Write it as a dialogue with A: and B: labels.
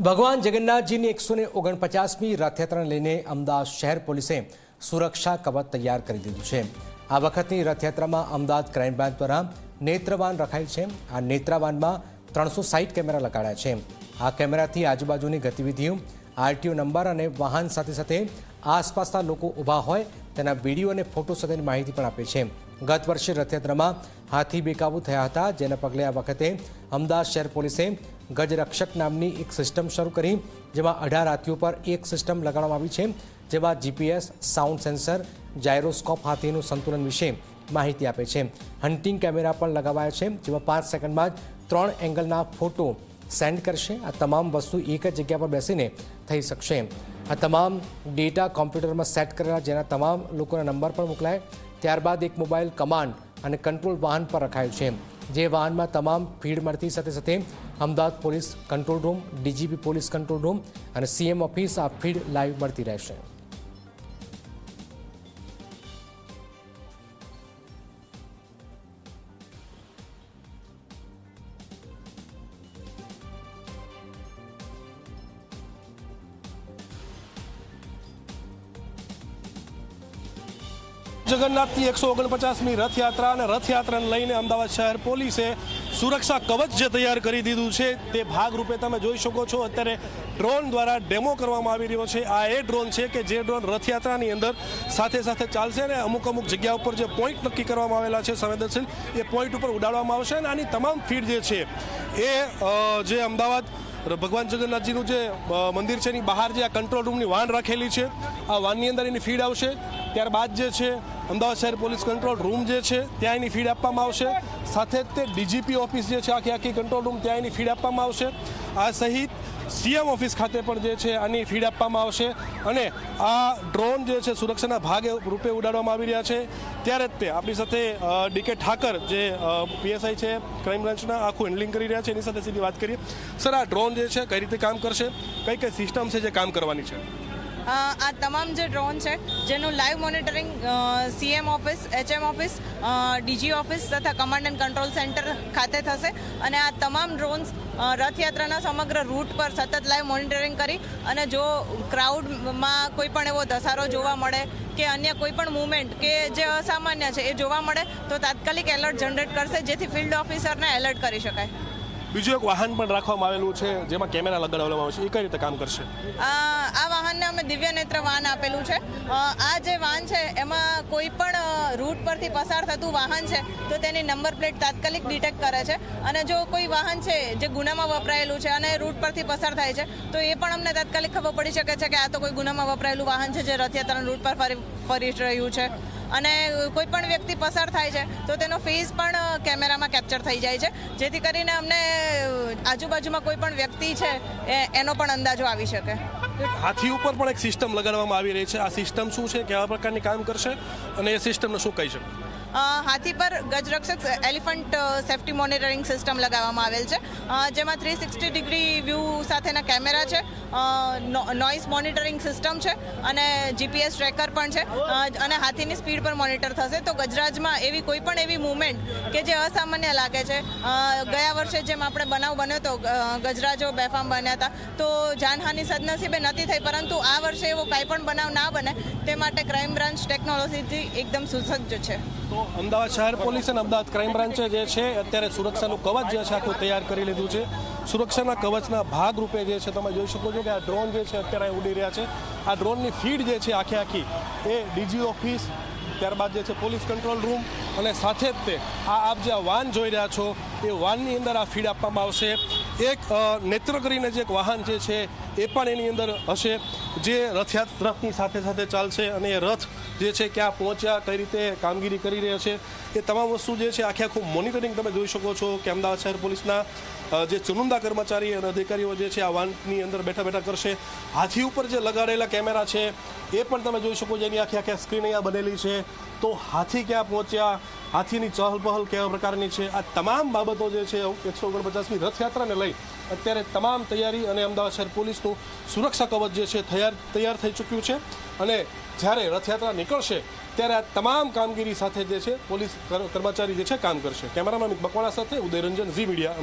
A: ભગવાન જગન્નાથજીની 149મી રથયાત્રાને લઈને અમદાવાદ શહેર પોલીસે સુરક્ષા કવચ તૈયાર કરી દીધું છે। આ વખતની રથયાત્રામાં અમદાવાદ ક્રાઇમ બ્રાન્ચ દ્વારા નેત્રવાન રખાયેલ છે। આ નેત્રવાનમાં 360 કેમેરા લગાડ્યા છે। આ કેમેરાથી આજુબાજુની ગતિવિધિઓ, આરટીઓ નંબર અને વાહન સાથે સાથે આસપાસના લોકો ઊભા હોય તેના વિડીયો અને ફોટો સાથેની માહિતી પણ આપે છે। ગત વર્ષે રથયાત્રામાં હાથી બેકાબૂ થયા હતા, જેના પગલે આ વખતે અમદાવાદ શહેર પોલીસે ગજરક્ષક નામની એક સિસ્ટમ શરૂ કરી, જેમાં 18 હાથીઓ પર એક સિસ્ટમ લગાડવામાં આવી છે, જેમાં જીપીએસ, સાઉન્ડ સેન્સર, જાયરોસ્કોપ હાથીનું સંતુલન વિશે માહિતી આપે છે। હન્ટિંગ કેમેરા પણ લગાવાયા છે, જેમાં 5 સેકન્ડમાં જ 3 એંગલના ફોટો સેન્ડ કરશે। આ તમામ વસ્તુ એક જ જગ્યા પર બેસીને થઈ શકશે। આ તમામ ડેટા કોમ્પ્યુટરમાં સેટ કરેલા, જેના તમામ લોકોના નંબર પણ મોકલાય। ત્યારબાદ એક મોબાઈલ કમાન્ડ અને કંટ્રોલ વાહન પર રખાયું છે, જે વાહનમાં તમામ ફીડ મળતી સાથે સાથે Ahmedabad police control room, DGP police control room અને સીએમ ઓફિસ આ ફીડ લાઈવ મળતી રહેશે।
B: જગન્નાથની 149મી રથયાત્રા અને રથયાત્રાને લઈને અમદાવાદ શહેર પોલીસે સુરક્ષા કવચ જે તૈયાર કરી દીધું છે, તે ભાગરૂપે તમે જોઈ શકો છો અત્યારે ડ્રોન દ્વારા ડેમો કરવામાં આવી રહ્યો છે। આ એ ડ્રોન છે કે જે ડ્રોન રથયાત્રાની અંદર સાથે સાથે ચાલશે અને અમુક જગ્યા ઉપર જે પોઈન્ટ નક્કી કરવામાં આવેલા છે સંવેદનશીલ, એ પોઈન્ટ ઉપર ઉડાડવામાં આવશે અને આની તમામ ફીડ જે છે એ જે અમદાવાદ ભગવાન જગન્નાથજીનું જે મંદિર છે એની બહાર જે આ કંટ્રોલ રૂમની વાન રાખેલી છે, આ વાનની અંદર એની ફીડ આવશે। ત્યારબાદ જે છે અમદાવાદ શહેર પોલીસ કંટ્રોલ રૂમ જે છે ત્યાં એની ફીડ આપવામાં આવશે, સાથે જ તે ડીજીપી ઓફિસ જે છે આખી કંટ્રોલ રૂમ ત્યાં એની ફીડ આપવામાં આવશે। આ સહિત સીએમ ઓફિસ ખાતે પણ જે છે આની ફીડ આપવામાં આવશે અને આ ડ્રોન જે છે સુરક્ષાના ભાગ રૂપે ઉડાડવામાં આવી રહ્યા છે। ત્યારે જ તે આપણી સાથે ડીકે ઠાકર જે પીએસઆઈ છે ક્રાઇમ બ્રાન્ચના, આખું હેન્ડલિંગ કરી રહ્યા છે, એની સાથે સીધી વાત કરીએ। સર, આ ડ્રોન જે છે કઈ રીતે કામ કરશે, કઈ સિસ્ટમ છે જે કામ કરવાની છે?
C: આ તમામ જે ડ્રોન છે જેનું live monitoring CM office, HM office, DG office તથા કમાન્ડ એન્ડ કંટ્રોલ સેન્ટર ખાતે થશે અને આ તમામ ડ્રોન્સ રથયાત્રાના સમગ્ર રૂટ પર સતત લાઈવ મોનિટરિંગ કરી અને જો ક્રાઉડમાં કોઈ પણ એવો ધસારો જોવા મળે કે અન્ય કોઈ પણ મૂવમેન્ટ કે જે અસામાન્ય છે એ જોવા મળે તો તાત્કાલિક એલર્ટ જનરેટ કરશે, જેથી ફિલ્ડ ઓફિસરને એલર્ટ કરી શકાય।
B: બીજું એક વાહન પણ રાખવામાં આવેલું છે જેમાં કેમેરા લગાડવામાં આવશે, એ કઈ રીતે કામ કરશે?
C: આ વાહનને અમે દિવ્ય નેત્ર વાહન આપેલું છે। આ જે વાહન છે એમાં કોઈ પણ રૂટ પરથી પસાર થતું વાહન છે તો તેની નંબર પ્લેટ તાત્કાલિક ડિટેક્ટ કરે છે અને જો કોઈ વાહન છે જે ગુનામાં વપરાયેલું છે અને રૂટ પરથી પસાર થાય છે તો એ પણ અમને તાત્કાલિક ખબર પડી શકે છે કે આ તો કોઈ ગુનામાં વપરાયેલું વાહન છે જે રથયાત્રાના રૂટ પર ફરી રહ્યું છે અને કોઈ પણ વ્યક્તિ પસાર થાય છે તો તેનો ફેસ પણ કેમેરામાં કેપ્ચર થઈ જાય છે, જેથી કરીને અમને આજુબાજુમાં કોઈ પણ વ્યક્તિ છે એનો પણ અંદાજો આવી શકે।
B: હાથી ઉપર પણ એક સિસ્ટમ લગાડવામાં આવી રહી છે, આ સિસ્ટમ શું છે, કેવા પ્રકારની કામ કરશે અને એ સિસ્ટમને શું કહી શકે?
C: હાથી પર ગજરક્ષક એલિફન્ટ સેફ્ટી મોનિટરિંગ સિસ્ટમ લગાવવામાં આવેલ છે, જેમાં 360 ડિગ્રી વ્યૂ સાથેના કેમેરા છે, નોઇઝ મોનિટરિંગ સિસ્ટમ છે અને જીપીએસ ટ્રેકર પણ છે અને હાથીની સ્પીડ પર મોનિટર થશે। તો ગજરાજમાં એવી કોઈ પણ એવી મૂવમેન્ટ કે જે અસામાન્ય લાગે છે, ગયા વર્ષે જેમ આપણે બનાવ બન્યો તો ગજરાજો બેફામ બન્યા હતા તો જાનહાનિ સદનસીબે નથી થઈ, પરંતુ આ વર્ષે એવો કાંઈ પણ બનાવ ના બને તે માટે ક્રાઇમ બ્રાન્ચ ટેકનોલોજીથી એકદમ સુસજ્જ છે।
B: તો અમદાવાદ શહેર પોલીસ અને અમદાવાદ ક્રાઇમ બ્રાન્ચે જે છે અત્યારે સુરક્ષાનું કવચ જે છે આખું તૈયાર કરી લીધું છે। સુરક્ષાના કવચના ભાગરૂપે જે છે તમે જોઈ શકો છો કે આ ડ્રોન જે છે અત્યારે ઉડી રહ્યા છે। આ ડ્રોનની ફીડ જે છે આખી એ ડીજી ઓફિસ, ત્યારબાદ જે છે પોલીસ કંટ્રોલ રૂમ અને સાથે જ તે આપ જે વાન જોઈ રહ્યા છો એ વાનની અંદર આ ફીડ આપવામાં આવશે। એક નેત્ર કરીને જે એક વાહન જે છે એ પણ એની અંદર હશે, જે રથયાત્રાની સાથે સાથે ચાલશે અને એ રથ જે છે ક્યાં પહોંચ્યા, કઈ રીતે કામગીરી કરી રહ્યા છે, એ તમામ વસ્તુ જે છે આખું મોનિટરિંગ તમે જોઈ શકો છો કે અમદાવાદ શહેર પોલીસના જે ચુનિંદા કર્મચારી અને અધિકારીઓ જે છે આ વાનની અંદર બેઠા કરશે। હાથી ઉપર જે લગાડેલા કેમેરા છે એ પણ તમે જોઈ શકો છો, એની આખી સ્ક્રીન અહીંયા બનેલી છે, તો હાથી ક્યાં પહોંચ્યા, હાથીની ચહલ પહલ કેવા પ્રકારની છે, આ તમામ બાબતો જે છે 149મી રથયાત્રાને લઈ અત્યારે તમામ તૈયારી અને અમદાવાદ શહેર પોલીસનું સુરક્ષા કવચ જે છે તૈયાર થઈ ચૂક્યું છે અને જ્યારે રથયાત્રા નીકળશે ત્યારે આ તમામ કામગીરી સાથે જે છે પોલીસ કર્મચારી જે છે કામ કરશે। કેમેરામેન અમિત બકવાણા સાથે ઉદય રંજન, ઝી મીડિયા।